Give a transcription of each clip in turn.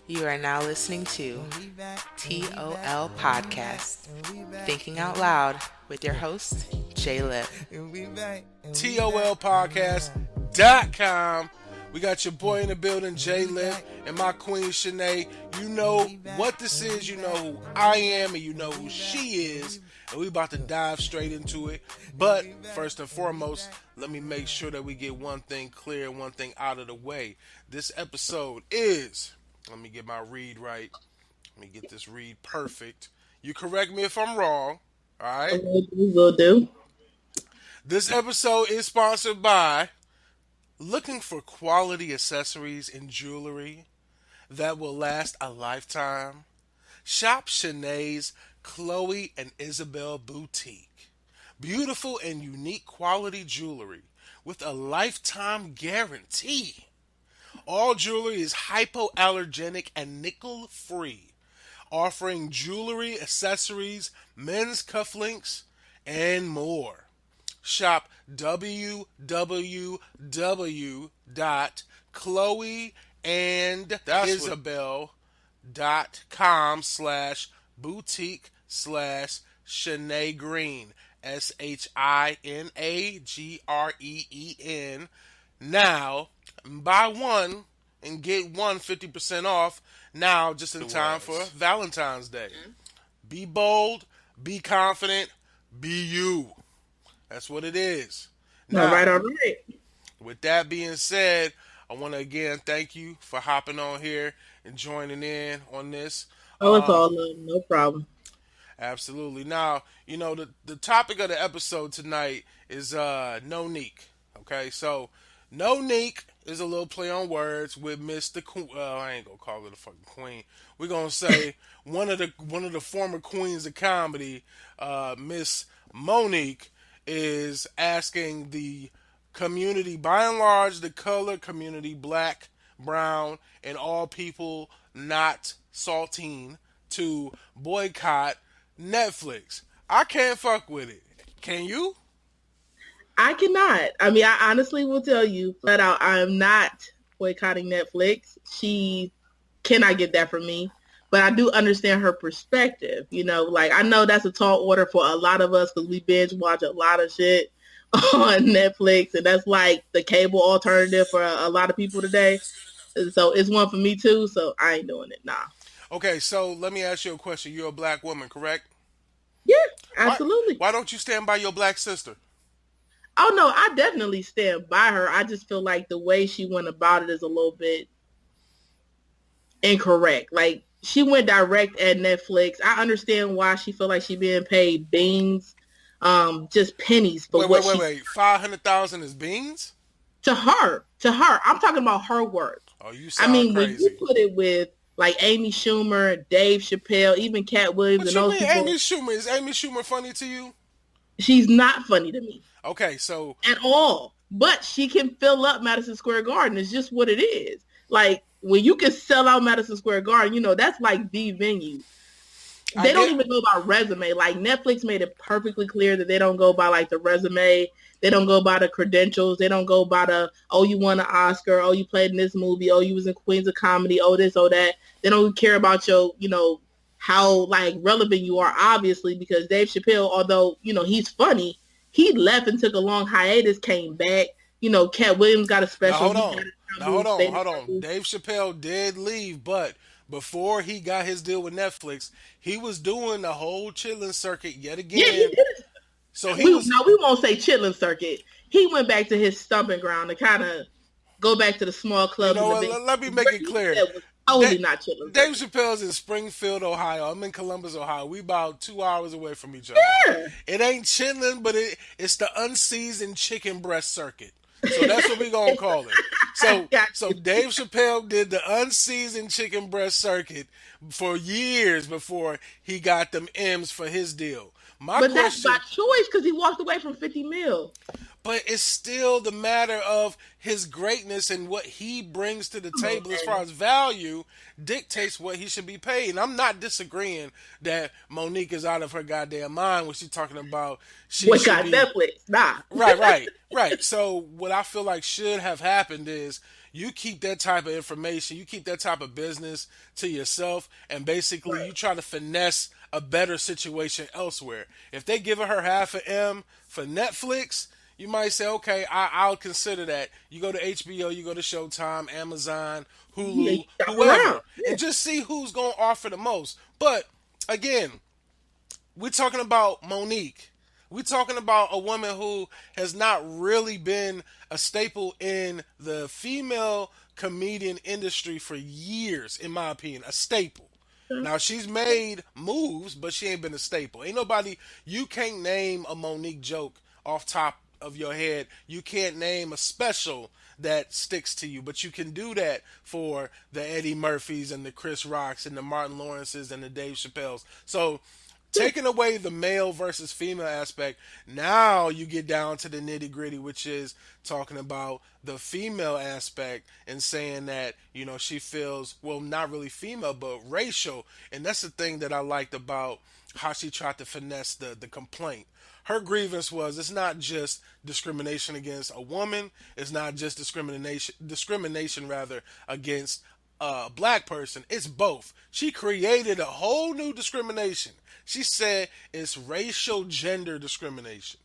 You are now listening to TOL Podcast, Thinking Out Loud with your host, J Lip. TOLpodcast.com. We got your boy in the building, J Lip, and my queen, Shina. You know what this is, you know who I am, and you know who she is. And we about to dive straight into it. But first and foremost, let me make sure that we get one thing clear, one thing out of the way. This episode is, let me get my read right. Let me get this read perfect. You correct me if I'm wrong. All right. We will do. This episode is sponsored by looking for quality accessories and jewelry that will last a lifetime. Shop Shanae's Chloe and Isabel Boutique. Beautiful and unique quality jewelry with a lifetime guarantee. All jewelry is hypoallergenic and nickel free, offering jewelry, accessories, men's cufflinks, and more. Shop www.chloeandisabel.com/boutique/Shanae Green. SHINAGREEN. Now, buy one and get one 50% off now, just in time for Valentine's Day. Be bold, be confident, be you. That's what it is. Now, all right. With that being said, I want to again thank you for hopping on here and joining in on this. Oh, it's all love, no problem. Absolutely. Now, you know, the topic of the episode tonight is no Neek. Okay, so no Neek is a little play on words with Miss the Queen. Well, I ain't gonna call her the fucking queen. We're gonna say one of the former queens of comedy, Miss Monique, is asking the community, by and large, the color community, black, brown, and all people not saltine, to boycott Netflix. I can't fuck with it. Can you? I cannot. I mean, I honestly will tell you flat out, I am not boycotting Netflix. She cannot get that from me. But I do understand her perspective. You know, like, I know that's a tall order for a lot of us because we binge watch a lot of shit on Netflix. And that's like the cable alternative for a lot of people today. So it's one for me too. So I ain't doing it. Nah. Okay, so let me ask you a question. You're a black woman, correct? Yeah, absolutely. Why don't you stand by your black sister? Oh, no, I definitely stand by her. I just feel like the way she went about it is a little bit incorrect. Like, she went direct at Netflix. I understand why she feel like she being paid beans, just pennies. But wait. 500,000 is beans? To her. I'm talking about her worth. Oh, you sound crazy. When you put it with like Amy Schumer, Dave Chappelle, even Cat Williams, and those people. Amy Schumer, is Amy Schumer funny to you? She's not funny to me. Okay, so at all. But she can fill up Madison Square Garden. It's just what it is. Like, when you can sell out Madison Square Garden, you know, that's like the venue. They don't even go by resume. Like, Netflix made it perfectly clear that they don't go by like the resume. They don't go by the credentials. They don't go by the, oh, you won an Oscar. Oh, you played in this movie. Oh, you was in Queens of Comedy. Oh, this, oh, that. They don't care about your, you know, how like relevant you are, obviously, because Dave Chappelle, although, you know, he's funny, he left and took a long hiatus, came back. You know, Cat Williams got a special. Now, hold on. Dave Chappelle did leave, but before he got his deal with Netflix, he was doing the whole chilling circuit yet again. Yeah, he did. So we won't say chilling circuit. He went back to his stomping ground to kind of go back to the small clubs. You know, let me make it clear. Totally not chilling. Dave Chappelle's in Springfield, Ohio. I'm in Columbus, Ohio. We about 2 hours away from each other. Yeah. It ain't chilling, but it's the unseasoned chicken breast circuit. So that's what we gonna call it. So Dave Chappelle did the unseasoned chicken breast circuit for years before he got them M's for his deal. That's by choice because he walked away from 50 mil. But it's still the matter of his greatness and what he brings to the table as far as value dictates what he should be paid. And I'm not disagreeing that Monique is out of her goddamn mind when she's talking about what got Netflix. Nah. Right. So what I feel like should have happened is, you keep that type of information, you keep that type of business to yourself, and basically Right. you try to finesse a better situation elsewhere. If they giving her half an M for Netflix, you might say, okay, I'll consider that. You go to HBO, you go to Showtime, Amazon, Yeah, you Hulu, shop around. whoever, and just see who's going to offer the most. But again, we're talking about Monique. We're talking about a woman who has not really been a staple in the female comedian industry for years, in my opinion. A staple. Yeah. Now she's made moves, but she ain't been a staple. Ain't nobody. You can't name a Monique joke off top of your head. You can't name a special that sticks to you, but you can do that for the Eddie Murphys and the Chris Rocks and the Martin Lawrences and the Dave Chappelles. So taking away the male versus female aspect, now you get down to the nitty gritty, which is talking about the female aspect and saying that, she feels, well, not really female, but racial. And that's the thing that I liked about how she tried to finesse the complaint. Her grievance was, it's not just discrimination against a woman, it's not just discrimination rather against a black person. It's both. She created a whole new discrimination. She said it's racial gender discrimination.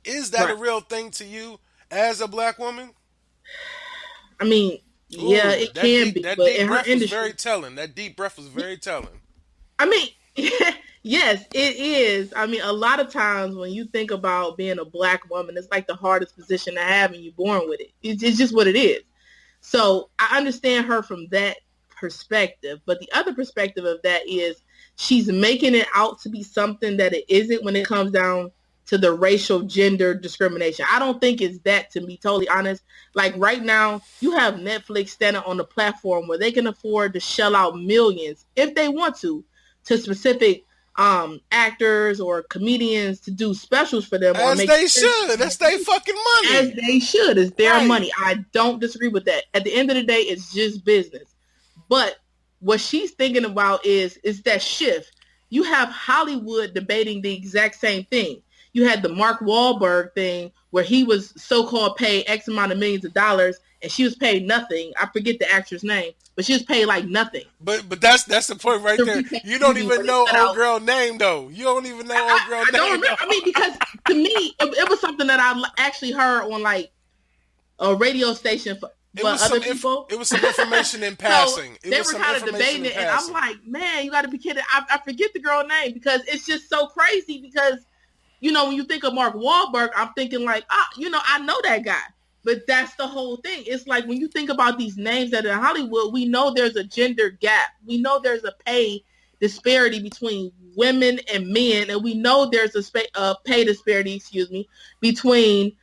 Is that a Right. real thing to you as a black woman? I mean, yeah, Ooh, it can be, that but deep in her breath was very industry, telling. That deep breath was very telling. I mean, yes, it is. I mean, a lot of times when you think about being a black woman, it's like the hardest position to have, and you're born with it. It's just what it is. So I understand her from that perspective, but the other perspective of that is she's making it out to be something that it isn't when it comes down to the racial gender discrimination. I don't think it's that, to be totally honest. Like right now, you have Netflix standing on the platform where they can afford to shell out millions if they want to specific actors or comedians to do specials for them or As make they should. That's their fucking as money. they should. It's their Right. money. I don't disagree with that. At the end of the day, it's just business. But what she's thinking about is that shift. You have Hollywood debating the exact same thing. You had the Mark Wahlberg thing where he was so-called paid X amount of millions of dollars and she was paid nothing. I forget the actor's name, but she was paid like nothing. But that's the point right To there. repay You don't TV even when know it cut old out. girl name though. You don't even know old girl I don't name. remember. I mean, because to me, it was something that I actually heard on like a radio station for other people. It was some information in passing. So they were kind of debating it, and I'm like, man, you got to be kidding. I forget the girl name because it's just so crazy because, when you think of Mark Wahlberg, I'm thinking like, I know that guy. But that's the whole thing. It's like when you think about these names that are in Hollywood, we know there's a gender gap. We know there's a pay disparity between women and men, and we know there's a pay disparity, between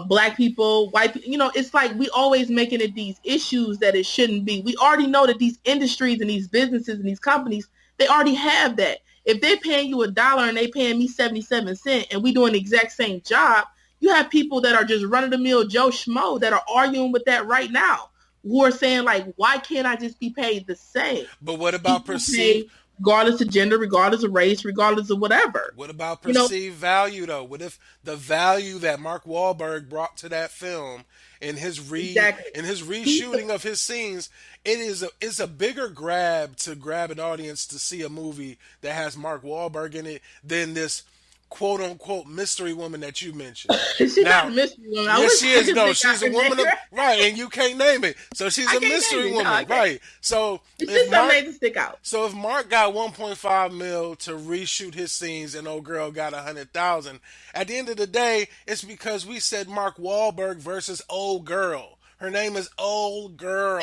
black people, white people. It's like we always making it these issues that it shouldn't be. We already know that these industries and these businesses and these companies, they already have that. If they're paying you $1 and they paying me 77 cents and we doing the exact same job, you have people that are just run-of-the-mill Joe Schmo that are arguing with that right now, who are saying like, why can't I just be paid the same? But what about People perceived? pay regardless of gender, regardless of race, regardless of whatever. What about perceived value though? What if the value that Mark Wahlberg brought to that film in his Exactly. in his reshooting of his scenes, it's a bigger grab to grab an audience to see a movie that has Mark Wahlberg in it than this quote unquote mystery woman that you mentioned. She's not a mystery woman. Yes, she is. No, think she's I a woman of, could right, and you can't name it. So she's I a can't mystery name it. No, woman, I can't. right? So It's if just Mark, something to stick out. so if Mark got 1.5 mil to reshoot his scenes and old girl got 100,000, at the end of the day, it's because we said Mark Wahlberg versus old girl. Her name is Old Girl.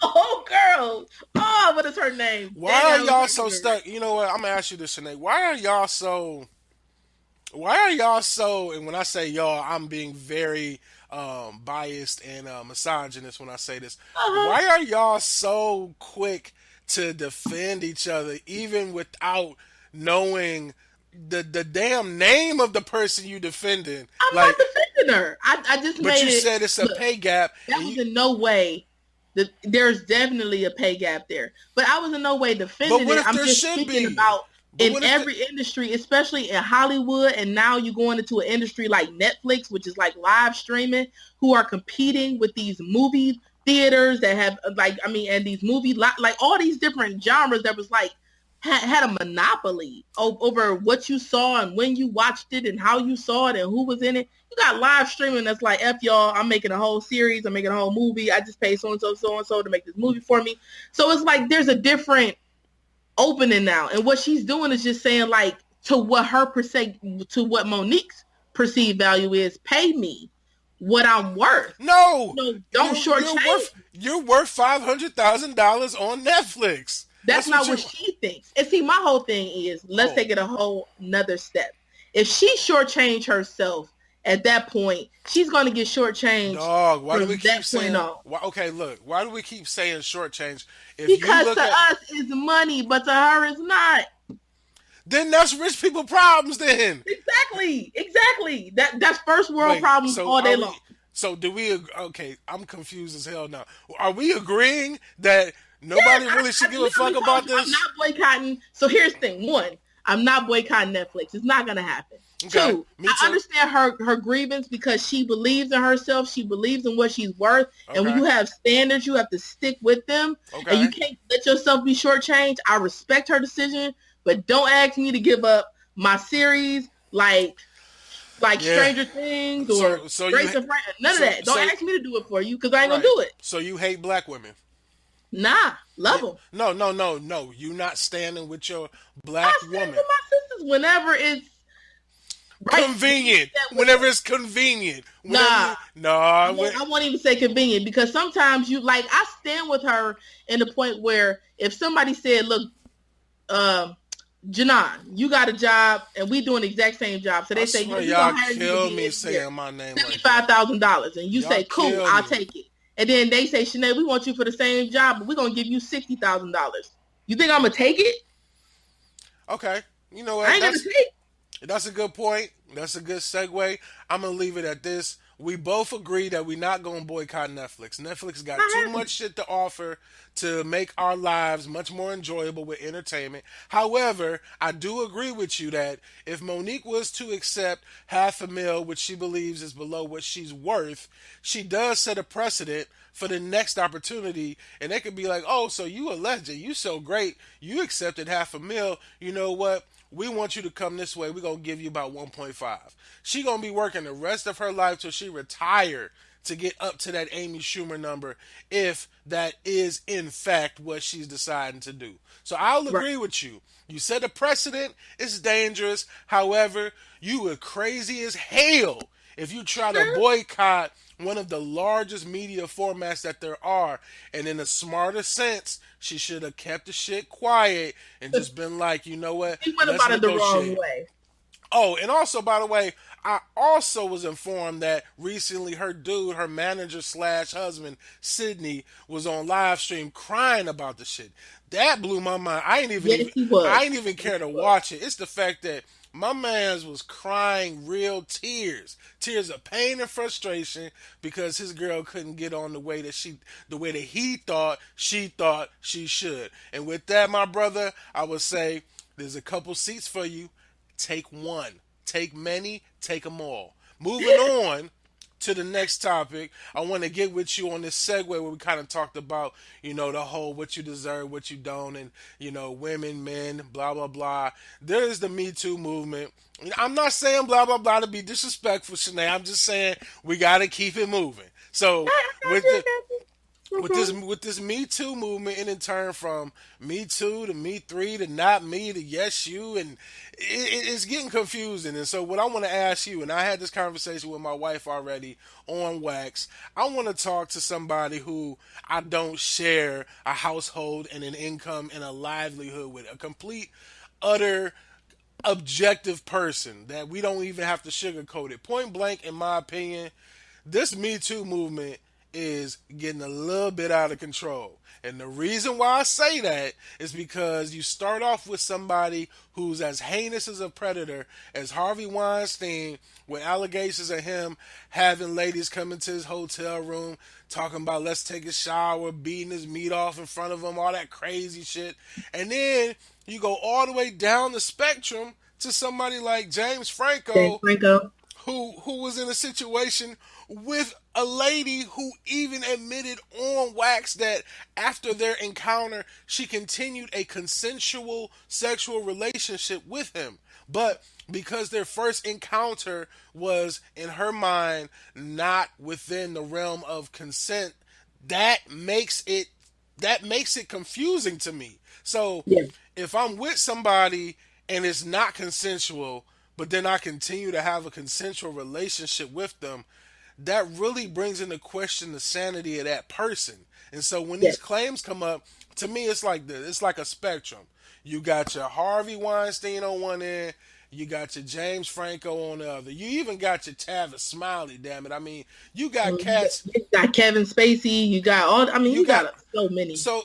Oh, girl. Oh, what is her name? Why are y'all so stuck? You know what? I'm gonna ask you this, Sinead. Why are y'all so? And when I say y'all, I'm being very biased and misogynist when I say this. Why are y'all so quick to defend each other, even without knowing the damn name of the person you defending? I'm not defending her. I just But made you it. said it's a pay gap. That was in no way. There's definitely a pay gap there. But I was in no way defending But what it. if I'm there just should speaking be? about But in what if every industry, especially in Hollywood, and now you're going into an industry like Netflix, which is like live streaming, who are competing with these movies. theaters that have and these like all these different genres that was like had a monopoly over what you saw and when you watched it and how you saw it and who was in it. You got live streaming that's like, F y'all, I'm making a whole series, I'm making a whole movie. I just paid so-and-so to make this movie for me. So it's like there's a different opening now. And what she's doing is just saying like to what Monique's perceived value is, pay me what I'm worth. No, don't shortchange. You're worth $500,000 on Netflix. That's not what she thinks. And see, my whole thing is, let's take it a whole nother step. If she shortchanged herself at that point, she's going to get shortchanged. Dog, why do we keep saying? Why do we keep saying shortchange? Because to us it's money, but to her it's not. Then that's rich people problems. Then exactly. That's first world problems all day long. So do we? Okay, I'm confused as hell now. Are we agreeing that nobody really should give a fuck about this? I'm not boycotting. So here's the thing. One, I'm not boycotting Netflix. It's not going to happen. Okay, Two, I understand her grievance because she believes in herself. She believes in what she's worth. Okay. And when you have standards, you have to stick with them. Okay. And you can't let yourself be shortchanged. I respect her decision, but don't ask me to give up my series like Stranger Things or Grace and Frank. None of that. Don't ask me to do it for you because I ain't going to do it. So you hate black women? Nah, love them. No. You not standing with your black woman. With my sisters whenever it's convenient. Whenever it's convenient. I won't even say convenient because sometimes I stand with her in the point where if somebody said, look, Janan, you got a job and we doing the exact same job. So they say, you gonna kill me saying my name $75,000 and you say, cool, I'll take it. And then they say, Shanae, we want you for the same job, but we're going to give you $60,000. You think I'm going to take it? Okay. You know what? I ain't going to take. That's a good point. That's a good segue. I'm going to leave it at this. We both agree that we're not going to boycott Netflix. Netflix got too much shit to offer to make our lives much more enjoyable with entertainment. However, I do agree with you that if Monique was to accept $500,000, which she believes is below what she's worth, she does set a precedent for the next opportunity. And they could be like, oh, so you a legend. You so great. You accepted $500,000. You know what? We want you to come this way. We're going to give you about 1.5. She going to be working the rest of her life till she retire to get up to that Amy Schumer number if that is in fact what she's deciding to do. So I'll agree with you. You set a precedent. It's dangerous. However, you were crazy as hell if you try to boycott one of the largest media formats that there are. And in a smarter sense, she should have kept the shit quiet and just been like, you know what? She went about it the wrong way. Oh, and also, by the way, I also was informed that recently her manager / husband, Sydney, was on live stream crying about the shit. That blew my mind. I ain't even care to watch it. It's the fact that my man was crying real tears of pain and frustration because his girl couldn't get on the way that he thought she should. And with that, my brother, I would say there's a couple seats for you. Take one. Take many. Take them all. Moving on to the next topic, I want to get with you on this segue where we kind of talked about, the whole what you deserve, what you don't, and, women, men, blah, blah, blah. There is the Me Too movement. I'm not saying blah, blah, blah to be disrespectful, Shanae. I'm just saying we got to keep it moving. So with this Me Too movement, and in turn from Me Too to Me Three to Not Me to Yes You, and it's getting confusing. And so what I want to ask you, and I had this conversation with my wife already on Wax, I want to talk to somebody who I don't share a household and an income and a livelihood with, a complete, utter, objective person that we don't even have to sugarcoat it. Point blank, in my opinion, this Me Too movement is getting a little bit out of control. And the reason why I say that is because you start off with somebody who's as heinous as a predator as Harvey Weinstein, with allegations of him having ladies come into his hotel room talking about let's take a shower, beating his meat off in front of him, all that crazy shit. And then you go all the way down the spectrum to somebody like James Franco. who was in a situation with a lady who even admitted on wax that after their encounter she continued a consensual sexual relationship with him, but because their first encounter was in her mind not within the realm of consent, that makes it confusing to me. So Yeah. if I'm with somebody and it's not consensual, but then I continue to have a consensual relationship with them, that really brings into question the sanity of that person. And so when Yes. these claims come up, to me it's like this. It's like a spectrum. You got your Harvey Weinstein on one end, you got your James Franco on the other. You even got your Tavis Smiley, damn it. I mean, you got cats. You got Kevin Spacey. You got all. I mean, You you got got so many. so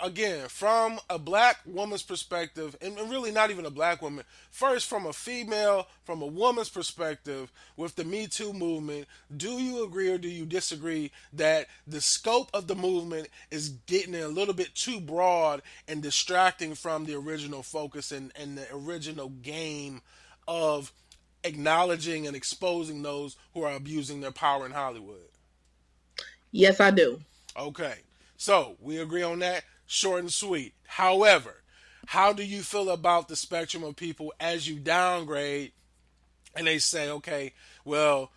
again, from a black woman's perspective, and really not even a black woman, first from a female, from a woman's perspective, with the Me Too movement, do you agree or do you disagree that the scope of the movement is getting a little bit too broad and distracting from the original focus and the original game of acknowledging and exposing those who are abusing their power in Hollywood? Yes, I do. Okay. So we agree on that. Short and sweet. However, how do you feel about the spectrum of people as you downgrade and they say, okay, well,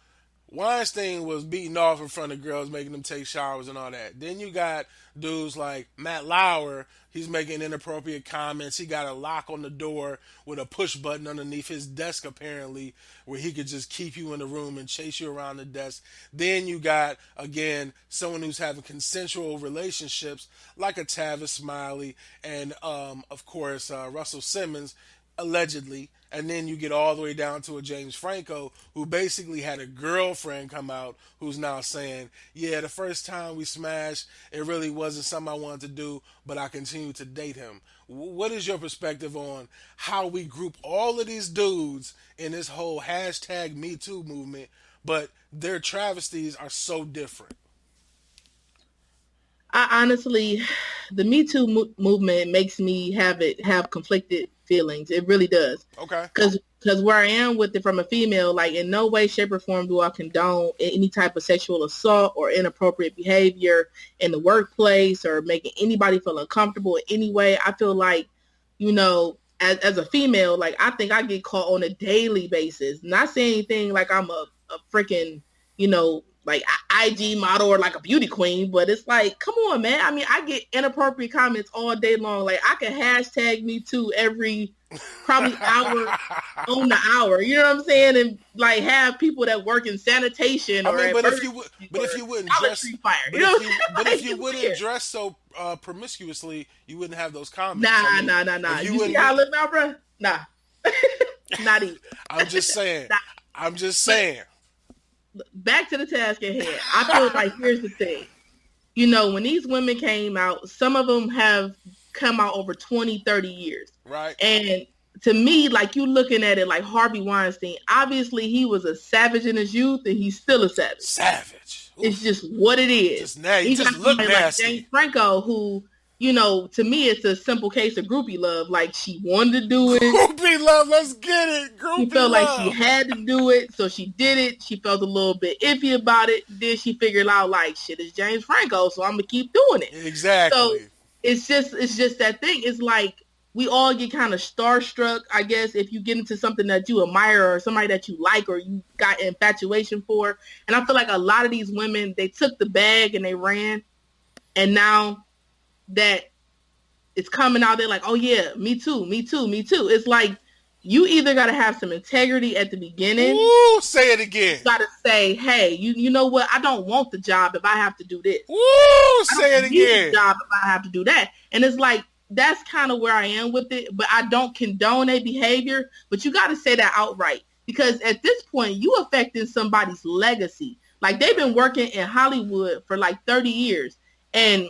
Weinstein was beating off in front of girls, making them take showers and all that. Then you got dudes like Matt Lauer. He's making inappropriate comments. He got a lock on the door with a push button underneath his desk, apparently, where he could just keep you in the room and chase you around the desk. Then you got, again, someone who's having consensual relationships, like a Tavis Smiley and, of course, Russell Simmons, allegedly. And then you get all the way down to a James Franco who basically had a girlfriend come out who's now saying, yeah, the first time we smashed, it really wasn't something I wanted to do, but I continued to date him. What is your perspective on how we group all of these dudes in this whole hashtag Me Too movement, but their travesties are so different? I honestly, the Me Too movement makes me have conflicted feelings. It really does. Okay. Because where I am with it from a female, like in no way, shape, or form do I condone any type of sexual assault or inappropriate behavior in the workplace or making anybody feel uncomfortable in any way. I feel like, as a female, like I think I get caught on a daily basis. Not saying anything like I'm a freaking, like IG model or like a beauty queen, but it's like, come on, man. I mean, I get inappropriate comments all day long. Like I can hashtag Me Too every probably hour on the hour. You know what I'm saying? And like have people that work in sanitation or but if you wouldn't dress, fire, if you wouldn't dress so promiscuously, you wouldn't have those comments. Nah. You see how I live now, bro? Nah, not even. I'm just saying. Nah. I'm just saying. Back to the task at hand. I feel like here's the thing. When these women came out, some of them have come out over 20, 30 years. Right. And to me, like you looking at it like Harvey Weinstein, obviously he was a savage in his youth and he's still a savage. Savage. Oof. It's just what it is. Just nasty. He just look nasty. Like James Franco, who, to me it's a simple case of groupie love. Like she wanted to do it. Groupie love, let's get it. Groupie she felt love. like she had to do it, so she did it. She felt a little bit iffy about it. Then she figured out like, shit, it's James Franco, so I'm gonna keep doing it. Exactly. So it's just that thing. It's like we all get kind of starstruck, I guess, if you get into something that you admire or somebody that you like or you got infatuation for. And I feel like a lot of these women, they took the bag and they ran, and now that it's coming out, they're like, oh yeah, me too. It's like you either got to have some integrity at the beginning. Ooh, say it again. You got to say, hey, you know what? I don't want the job if I have to do this. Ooh, say it again. The job if I have to do that. And it's like, that's kind of where I am with it. But I don't condone a behavior. But you got to say that outright. Because at this point, you affecting somebody's legacy. Like they've been working in Hollywood for like 30 years. And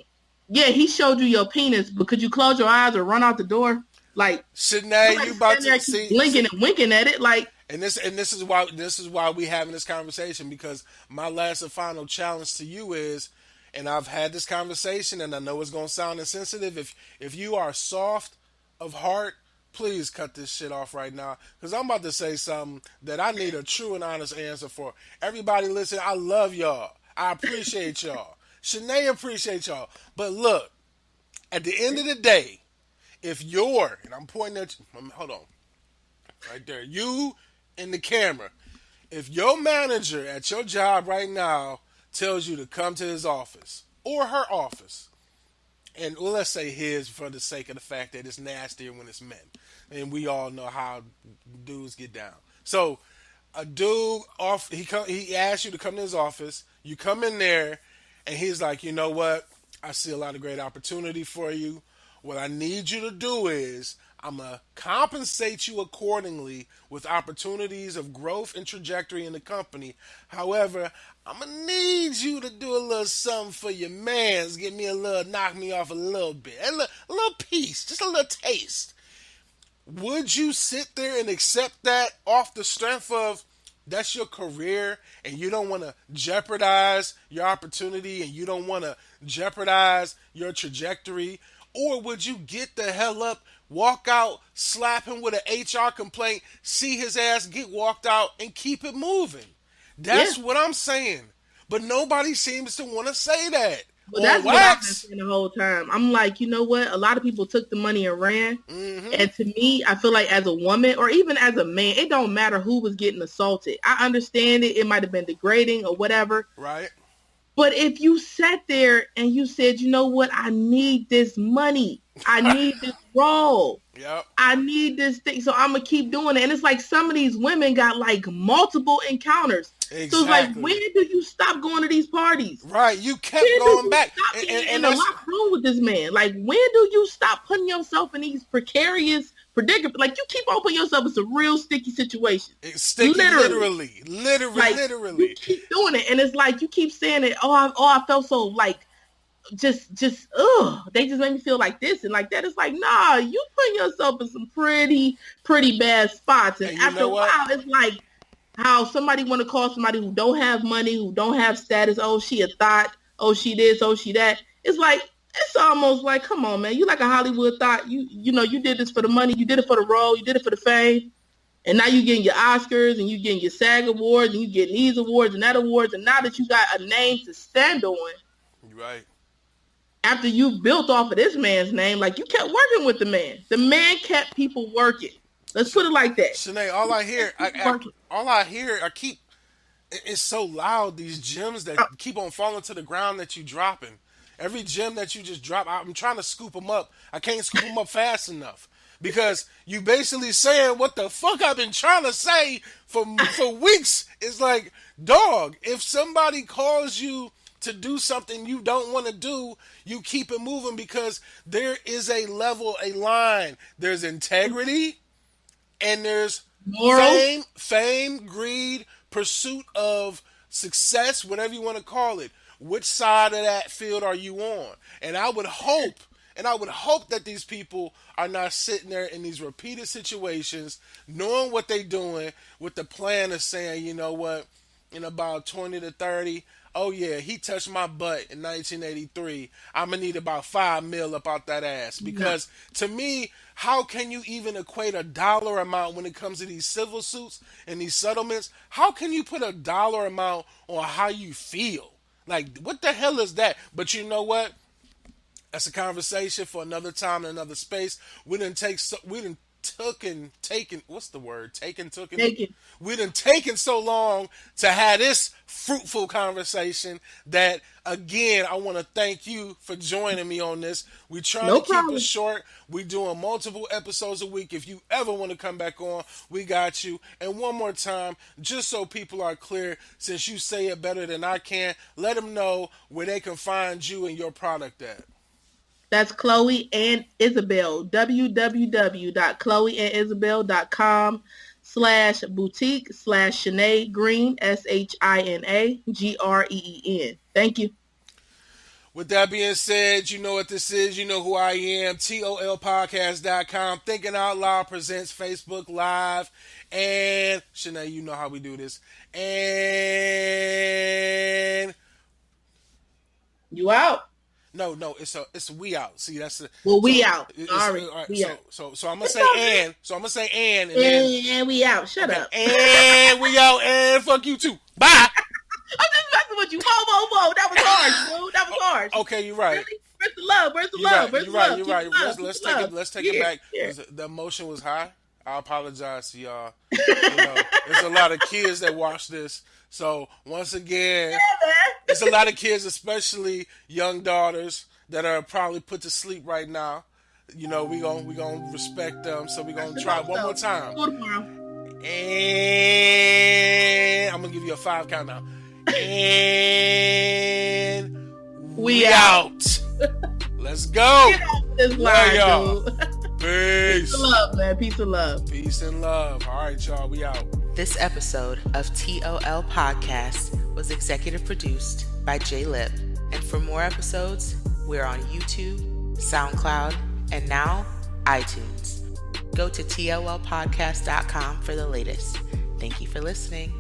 yeah, he showed you your penis, but could you close your eyes or run out the door? Like sitting there, you about to see blinking and winking at it, like. And this is why we having this conversation, because my last and final challenge to you is, and I've had this conversation, and I know it's gonna sound insensitive. If you are soft of heart, please cut this shit off right now because I'm about to say something that I need a true and honest answer for. Everybody listen, I love y'all. I appreciate y'all. Shanae appreciate y'all. But look, at the end of the day, if you're, and I'm pointing at you, hold on, right there, you in the camera, if your manager at your job right now tells you to come to his office or her office, and well, let's say his for the sake of the fact that it's nastier when it's men, and we all know how dudes get down. So a dude he asks you to come to his office. You come in there, and he's like, you know what? I see a lot of great opportunity for you. What I need you to do is I'm gonna compensate you accordingly with opportunities of growth and trajectory in the company. However, I'm gonna need you to do a little something for your mans. Give me a little, knock me off a little bit, a little piece, just a little taste. Would you sit there and accept that off the strength of that's your career and you don't want to jeopardize your opportunity and you don't want to jeopardize your trajectory? Or would you get the hell up, walk out, slap him with an HR complaint, see his ass get walked out, and keep it moving? That's what I'm saying. But nobody seems to want to say that. Well, that's what I've been saying the whole time. I'm like, you know what? A lot of people took the money and ran. Mm-hmm. And to me, I feel like as a woman or even as a man, it don't matter who was getting assaulted. I understand it. It might have been degrading or whatever. Right. But if you sat there and you said, you know what? I need this money. I need this role. Yep. I need this thing. So I'm going to keep doing it. And it's like some of these women got like multiple encounters. Exactly. So it's like, when do you stop going to these parties? Right. You kept going back. Stop being in the locker room with this man. Like, when do you stop putting yourself in these precarious predicaments? Like, you keep on putting yourself in some real sticky situations. Sticky, literally. Like, you keep doing it. And it's like, you keep saying it. I felt so like, just they just made me feel like this and like that. It's like, nah, you putting yourself in some pretty bad spots. And after a while, it's like how somebody want to call somebody who don't have money, who don't have status, oh, she a thought, oh, she this, oh, she that. It's like, it's almost like, come on, man, you like a Hollywood thought. You know, you did this for the money, you did it for the role, you did it for the fame, and now you getting your Oscars and you getting your SAG awards and you getting these awards and that awards, and now that you got a name to stand on, right? After you built off of this man's name, like, you kept working with the man. The man kept people working. Let's put it like that. Shanae, it's so loud, these gems that keep on falling to the ground that you dropping. Every gem that you just drop, I'm trying to scoop them up. I can't scoop them up fast enough. Because you basically saying what the fuck I've been trying to say for weeks. It's like, dog, if somebody calls you to do something you don't want to do, you keep it moving because there is a level, a line. There's integrity and there's fame, greed, pursuit of success, whatever you want to call it. Which side of that field are you on? And I would hope that these people are not sitting there in these repeated situations, knowing what they're doing with the plan of saying, you know what, in about 20 to 30, oh yeah, he touched my butt in 1983. I'm going to need about $5 million up out that ass. Because to me, how can you even equate a dollar amount when it comes to these civil suits and these settlements? How can you put a dollar amount on how you feel? Like, what the hell is that? But you know what? That's a conversation for another time in another space. We done taken so long to have this fruitful conversation that, again, I want to thank you for joining me on this. We trying to keep it short. We doing multiple episodes a week. If you ever want to come back on, we got you. And one more time, just so people are clear, since you say it better than I can, let them know where they can find you and your product at. That's Chloe and Isabel. www.chloeandisabel.com/boutique/Shanae Green, SHINA GREEN. Thank you. With that being said, you know what this is. You know who I am. TOLpodcast.com. Thinking Out Loud presents Facebook Live. And Shanae, you know how we do this. And you out. No, it's a we out. See, that's the Well, we so out. Sorry, all right, we out. so I'm gonna It's say all good. and. So I'm gonna say and then And we out. Shut up. and we out and fuck you too. Bye. I'm just messing with you. Whoa. That was hard, dude. That was hard. Okay, you're right. Really? Where's the love? Where's the You're love? right. Where's You're the right. love? You're Keep right. the love. Let's Keep take the it. love. Let's take it Yeah, back. yeah. The emotion was high. I apologize to y'all. There's a lot of kids that watch this. So once again, Yeah, man. there's a lot of kids, especially young daughters, that are probably put to sleep right now. We gonna respect them. So we gonna try one more time. Go tomorrow. And I'm gonna give you a 5 count now. And We out. Let's go. Get off this Love line, y'all. dude. Peace. Peace and love, man. Peace and love. Peace and love. All right, y'all. We out. This episode of TOL Podcast was executive produced by Jay Lip. And for more episodes, we're on YouTube, SoundCloud, and now iTunes. Go to TOLpodcast.com for the latest. Thank you for listening.